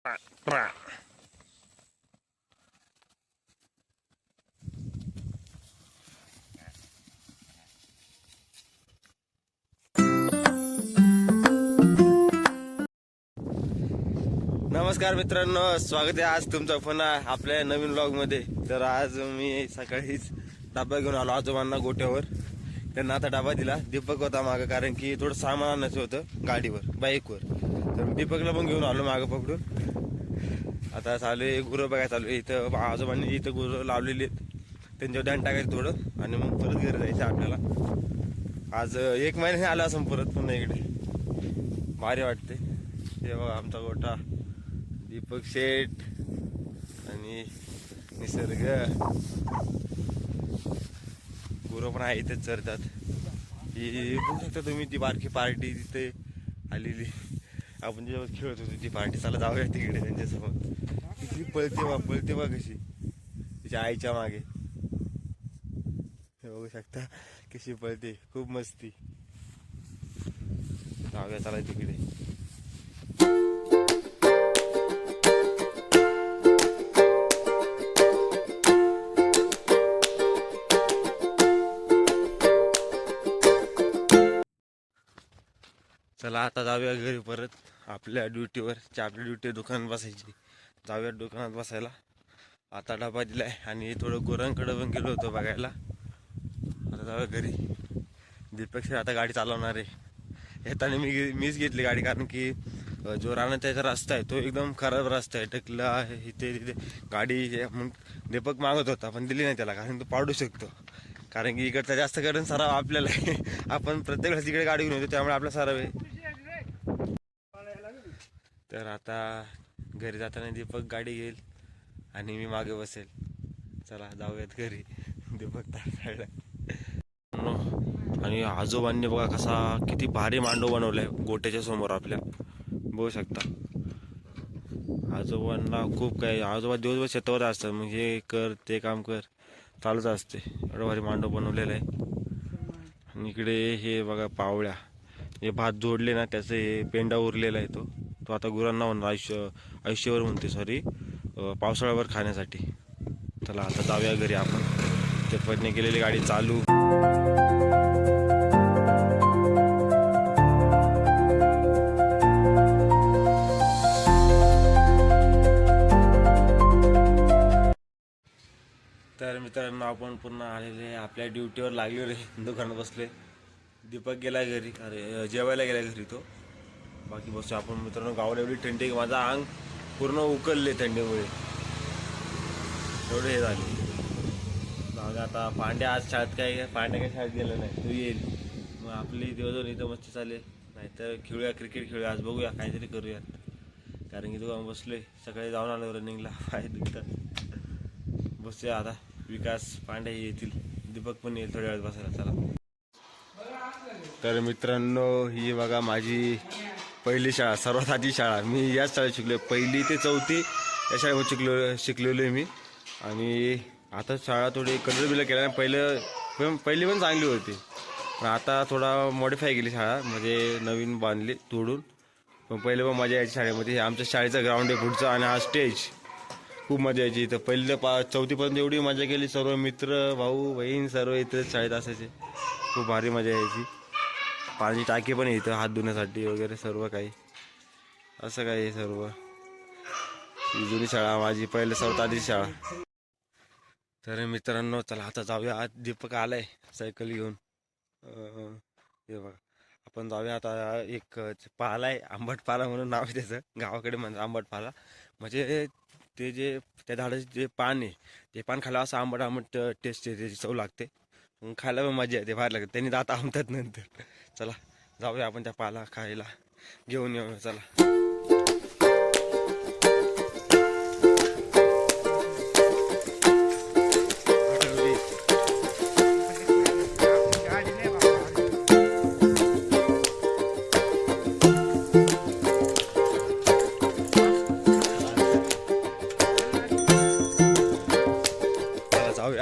नमस्कार मित्रांनो, स्वागत आहे आज तुमचं पुन्हा आपल्या नवीन व्लॉग मध्ये. तर आज मी सकाळीच डबा घेऊन आलो आजोबांना गोट्यावर. त्यांना आता डबा दिला. दीपक होता मागं, कारण की थोडं सामान आणायचं होतं गाडीवर, बाईकवर. तर दीपकला पण घेऊन आलो मागं पकडून. आता चालू आहे गुरं बघायला. चालू आहे इथं आजोबांनी इथं गुरं लावलेली आहेत, त्यांच्यावर ध्यान टाकायचं थोडं आणि मग परत घरी जायचं आपल्याला. आज 1 महिन्याने आला असं परत पुन्हा इकडे. भारी वाटते. हे बघा आमचा गोठा, दीपक शेठ आणि निसर्ग. गुरं पण आहे इथेच चरतात. ही बघू शकता तुम्ही, ती बारकी पार्टी तिथे आलेली. आपण जेव्हा खेळत होतो ती पार्टी. चला जाऊया तिकडे त्यांच्यासमोर. किती पळते बा कशी तिच्या आईच्या मागे. हे बघू शकता कशी पळते, खूप मस्ती. जाऊया चला तिकडे. चला आता जाऊया घरी परत आपल्या ड्युटीवर. आपली ड्युटी दुकानात बसायची. जाऊया दुकानात बसायला. आता डबा दिलाय आणि थोडं गुरांकडे पण गेलो होतो बघायला. आता जाऊया घरी. दीपक शेठ आता गाडी चालवणार आहे. येताना मीच घेतली गाडी, कारण की जो राहण्याचा रस्ता आहे तो एकदम खराब रस्ता आहे. टकला आहे इथे तिथे गाडी. मग दीपक मागत होता पण दिली नाही त्याला, कारण तो पाडू शकतो. कारण की इकडचा जास्त करून सराव आपल्याला आहे. आपण प्रत्येक वेळेस तिकडे गाडी घेऊन येतो, त्यामुळे आपला सराव आहे. तर आता घरी जाताना दीपक गाडी घेईल आणि मी मागे बसेल. चला जाऊयात घरी. दीपक तासायला. आणि आजोबांनी बघा कसा किती भारी मांडव बनवलाय गोट्याच्या समोर आपल्या. बघू शकता आजोबांना खूप काही. आजोबा दिवसभर शेतावर असतात, मग हे कर ते काम कर चालूच असते. एवढं भारी मांडव बनवलेलं आहे. आणि इकडे हे बघा पावळ्या, हे भात जोडले ना त्याचं हे पेंडा उरलेला आहे. तो आता गुरांना होणार आयुष्यभर म्हणते, सॉरी पावसाळ्यावर खाण्यासाठी. चला आता जाऊया घरी आपण. ते पडणे केलेली गाडी चालू. तर मित्रांनो आपण पुन्हा आलेले आपल्या ड्युटीवर लागलो रे. दुकानात बसले. दीपक गेला घरी, अरे जेवायला गेला घरी तो. बाकी बसतो आपण. मित्रांनो गावाला एवढी थंडी की माझा अंग पूर्ण उकलले थंडीमुळे. एवढे हे झाले. आता पांड्या आज शाळेत पांड्या काय शाळेत गेलं नाही, तो येईल. मग आपली दिवसभर इथं मस्ती चालेल. नाहीतर खेळूया, क्रिकेट खेळूया. आज बघूया काहीतरी करूया, कारण की दुकान बसलोय. सकाळी जाऊन आलो रनिंगला, पाय दुखतात. बसूया आता. विकास पांडे येतील, दीपक पण येईल थोड्या वेळात बसायला. चला. तर मित्रांनो ही बघा माझी पहिली शाळा, सर्वात आधी शाळा. मी याच शाळेत शिकलो. 1ली ते 4थी या शाळेमध्ये शिकलेलो आहे मी. आणि आता शाळा थोडी कलर बिलर केला. पहिली पण चांगली होती, पण आता थोडा मॉडिफाय केली शाळा, म्हणजे नवीन बांधली तोडून. पण पहिले पण मजा यायची शाळेमध्ये. आमच्या शाळेचं ग्राउंड आहे पुढचं आणि हा स्टेज. खूप मजा यायची इथं. 1ली ते 4थीपर्यंत एवढी मजा केली. सर्व मित्र भाऊ बहीण सर्व इथं शाळेत असायचे. खूप भारी मजा यायची. पाणी टाकी पण इथं हात धुण्यासाठी वगैरे सर्व काही. असं काही सर्व. ही जुनी शाळा माझी, पहिले सर्वात आधी शाळा. तर मित्रांनो चला आता जाऊया. आज दीपक आलाय सायकल घेऊन. हे बघा आपण जाऊया आता. एक पाला आहे, आंबटपाला म्हणून नाव आहे त्याचं. गावाकडे म्हणतात आंबटपाला. म्हणजे ते जे त्या झाडाचे जे पान आहे, ते पान खायला असं आंबट आंबट टेस्ट आहे, त्याची चव लागते. मग खायला पण मजा येते, बाहेर लागते. त्यांनी दात आंबतात नंतर. चला जाऊया आपण त्या पाला खायला घेऊन येऊया. चला.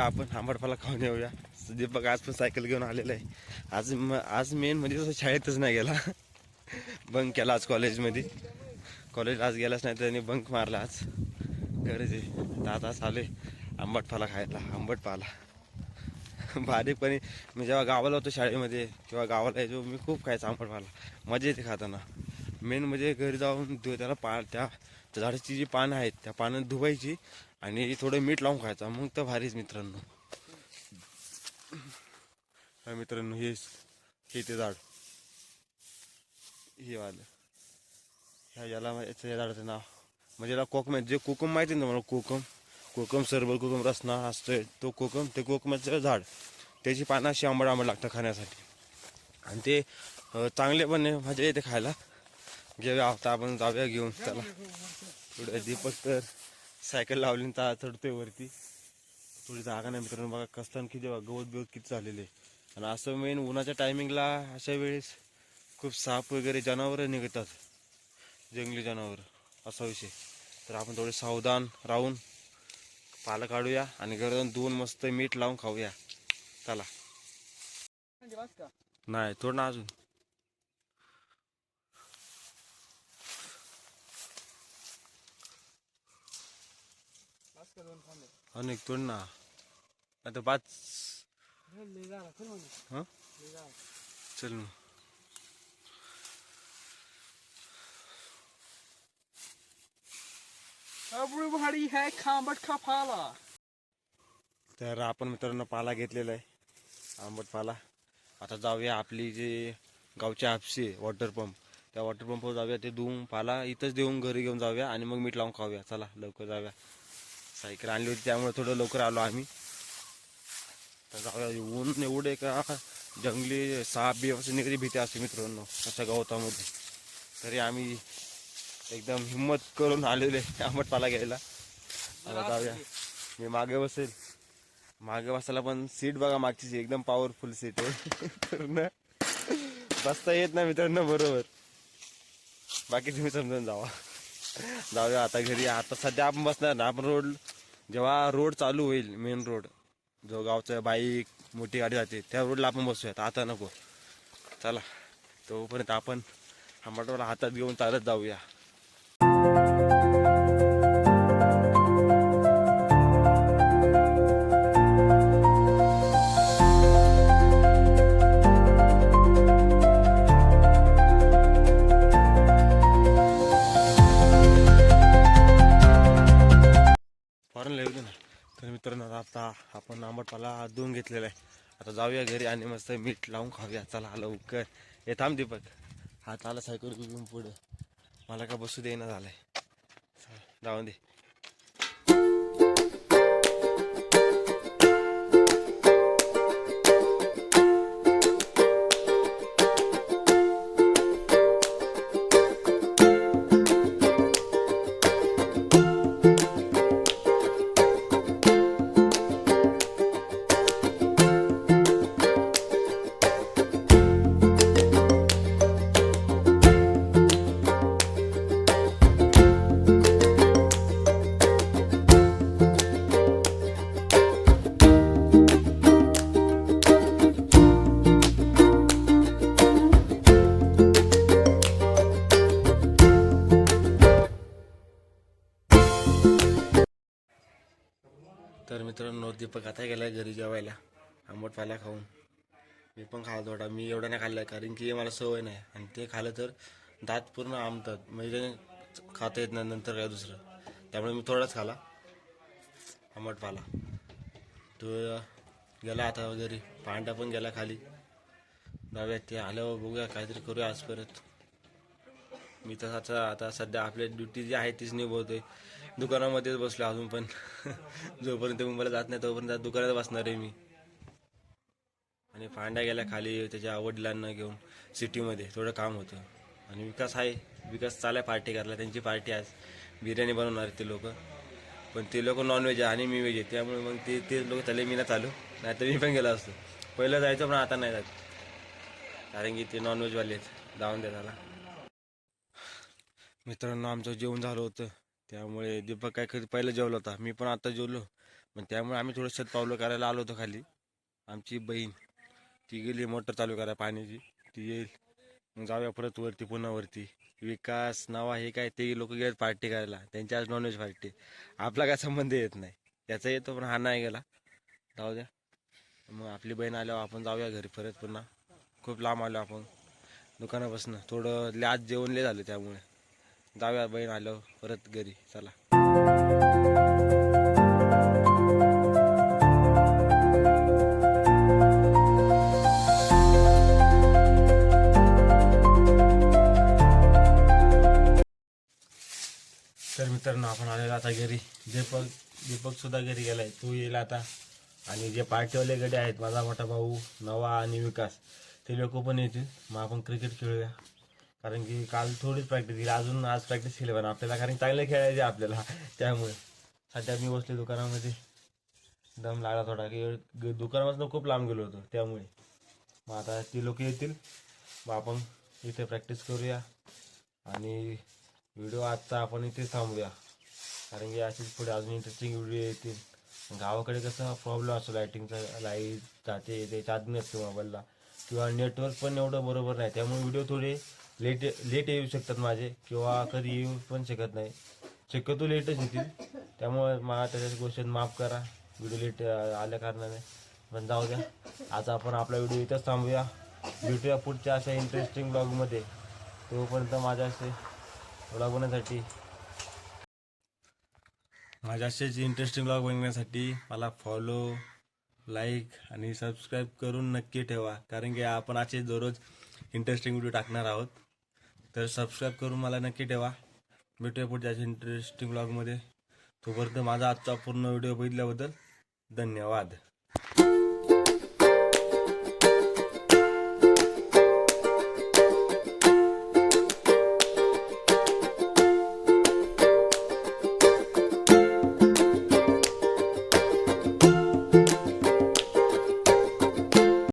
आपण आंबटफाला खाऊन येऊया. दीपक आज पण सायकल घेऊन आलेला आहे. आज मेन म्हणजे तसं शाळेतच नाही गेला, बंक केला आज कॉलेजमध्ये. कॉलेज आज गेलाच नाही, त्यांनी बंक मारला आज. गरज आहे आता चालू आहे आंबटपाला खायला. आंबटपाला बारीकपणी मी जेव्हा गावाला होतो शाळेमध्ये किंवा गावाला यायचो मी खूप खायचा आंबटपाला. मजा येते खाताना. मेन म्हणजे घरी जाऊन त्याला त्या झाडाची जी पानं आहेत त्या पानं धुवायची आणि थोडं मीठ लावून खायचा, मग तर भारीच मित्रांनो. मित्रांनो हे ते झाड हे वालं याला या झाडाचं नाव म्हणजे याला कोकम, जे कोकम माहिती ना मला, कोकम सरबत, कोकम रसना असतोय तो कोकम. ते कोकमाचं झाड, त्याची पानं अशी आंबट लागतं खाण्यासाठी आणि ते चांगले पण मजा येते खायला. घेऊया आता आपण जाऊया घेऊन त्याला. थोडं दीपक तर सायकल लावली चढतोय वरती. थोडी जागा नाही मित्रांनो. बघा कसतान किती गवत बिवत किती झालेले. आणि असं मेन उन्हाच्या टायमिंगला अशा वेळेस खूप साप वगैरे जनावर निघतात, जंगली जनावर, असा विषय. तर आपण थोडे सावधान राहून पाला काढूया आणि गरज धुवून मस्त मीठ लावून खाऊया. चला. नाही थोडं ना अजून. अनेक तोड ना आता 5. हाँ चल मग. Everybody had combat kapala. तर आपण मित्रांनो पाला घेतलेला आहे, आंबट पाला. आता जाऊया आपली जे गावची हापशी आहे वॉटर पंप, त्या वॉटर पंपवर जाऊया. ते धुवून पाला इथंच देऊन घरी घेऊन जाऊया आणि मग मीठ लावून खाऊया. चला लवकर जाऊया. सायकल आणली होती त्यामुळे थोडं लवकर आलो आम्ही. तर जाऊया. ऊन एवढे का जंगली साप बिपासून निघाली भीती असते मित्रांनो अशा गवतामध्ये. तरी आम्ही एकदम हिम्मत करून आलेले आंबट पाला घ्यायला. आता जाऊया. मी मागे बसेल. मागे बसायला पण सीट बघा मागची एकदम पॉवरफुल सीट आहे. तर बसता येत नाही मित्रांनो बरोबर. बाकी तुम्ही समजून जाऊया आता घरी. आता सध्या आपण बसणार ना, आपण जेव्हा रोड चालू होईल मेन रोड, जो गावचा बाईक मोठी गाडी जाते त्या रोडला आपण बसूयात. आता नको. चला तोपर्यंत आपण आंबटवाला हातात घेऊन चालत जाऊया. तर मित्रांनो आता आपण आंबटपाला धुवून घेतलेला आहे. आता जाऊया घरी आणि मस्त मीठ लावून खाऊया. चला लवकर. हे थांब दीपक, हात आला सायकल घेऊन पुढे. मला का बसू देईना झालंय. जाऊन दे. तर मित्रांनो दीपक आता गेलाय घरी जेवायला आंबटपाला खाऊन. मी पण खाल्ला थोडा. मी एवढा नाही खाल्ला कारण की मला सवय नाही आणि ते खाल्लं तर दात पूर्ण आंबतात, म्हणजे खाता येत नाही नंतर काय दुसरं. त्यामुळे मी थोडाच खाला आंबटपाला. तो गेला आता घरी. पांडा पण गेला खाली. जाऊया ते आल्यावर बघूया काहीतरी करूया आज परत. मी तर आता सध्या आपल्या ड्युटी जी आहे तीच निभवतोय. दुकानामध्येच बसलो अजून पण. जोपर्यंत मुंबईला जात नाही तोपर्यंत दुकानात बसणार आहे मी. आणि पांड्या गेल्या खाली त्याच्या वडिलांना घेऊन सिटीमध्ये, थोडं काम होतं. आणि विकास चालाय पार्टी करायला. त्यांची पार्टी आज बिर्याणी बनवणार ते लोक. पण ते लोक नॉनव्हेज आहे आणि मी व्हेज आहे, त्यामुळे मग ते लोक चालले, मी नाही चालू. नाही तर मी पण गेलो असतो. पहिलं जायचं पण आता नाही जात कारण की ते नॉनव्हेजवाले आहेत. जाऊन द्या त्याला. मित्रांनो आमचं जेवण झालं होतं त्यामुळे दीपक काय कधी पहिलं जेवला होता. मी पण आता जेवलो. पण त्यामुळे आम्ही थोडं शतपावलं करायला आलो होतो खाली. आमची बहीण ती गेली मोटर चालू करायला पाण्याची, ती येईल. मग जाऊया परत वरती पुन्हा वरती. विकास नवा हे काय ते लोक गेले पार्टी करायला, त्यांची आज नॉनव्हेज पार्टी. आपला काय संबंध येत नाही, त्याचा येतो पण हा नाही गेला. जाऊ द्या. मग आपली बहीण आल्यावर आपण जाऊया घरी परत पुन्हा. खूप लांब आलो आपण दुकानापासून, थोडं आज जेवण लय झालं त्यामुळे. जाऊया बहीण आल्यावर परत घरी. चला. तर मित्रांनो आपण आलेलो आता घरी. दीपक सुद्धा घरी गेलाय, तू येईल आता. आणि जे पार्टीवाले गडे आहेत, माझा मोठा भाऊ नवा आणि विकास, ते लोक पण येतील. मग आपण क्रिकेट खेळूया. कारण की काल थोडीच प्रॅक्टिस केली, अजून आज प्रॅक्टिस केली पण आपल्याला, कारण चांगलं खेळायचे आपल्याला. त्यामुळे सध्या मी बसले दुकानामध्ये, दम लागला थोडा की दुकानापासून खूप लांब गेलो होतो त्यामुळे. मग आता ती लोक येतील, मग आपण इथे प्रॅक्टिस करूया. आणि व्हिडिओ आजचा आपण इथेच थांबूया, कारण की अशीच पुढे अजून इंटरेस्टिंग व्हिडिओ येतील. गावाकडे कसं प्रॉब्लेम असतो लाईटिंगचा, लाईट जाते येते, चार्जिंग नसते मोबाईलला, किंवा नेटवर्क पण एवढं बरोबर नाही. त्यामुळे व्हिडिओ थोडे लेट येऊ शकतात माझे, किंवा कधी येऊ पण शकत नाही. शक्यतो लेटच येतील. त्यामुळे मला त्याच्या गोष्टीत माफ करा व्हिडिओ लेट आल्या कारणाने. पण जाऊ द्या, आज आपण आपला व्हिडिओ इथंच थांबूया. भेटूया पुढच्या अशा इंटरेस्टिंग ब्लॉगमध्ये. तोपर्यंत माझ्या असेच इंटरेस्टिंग ब्लॉग बनवण्यासाठी मला फॉलो, लाईक आणि सबस्क्राईब करून नक्की ठेवा, कारण की आपण असे दररोज इंटरेस्टिंग व्हिडिओ टाकणार आहोत. तर सबस्क्राईब करून मला नक्की ठेवा. भेटूया पुढच्या इंटरेस्टिंग ब्लॉगमध्ये. तोपर्यंत माझा आजचा पूर्ण व्हिडिओ बघितल्याबद्दल धन्यवाद.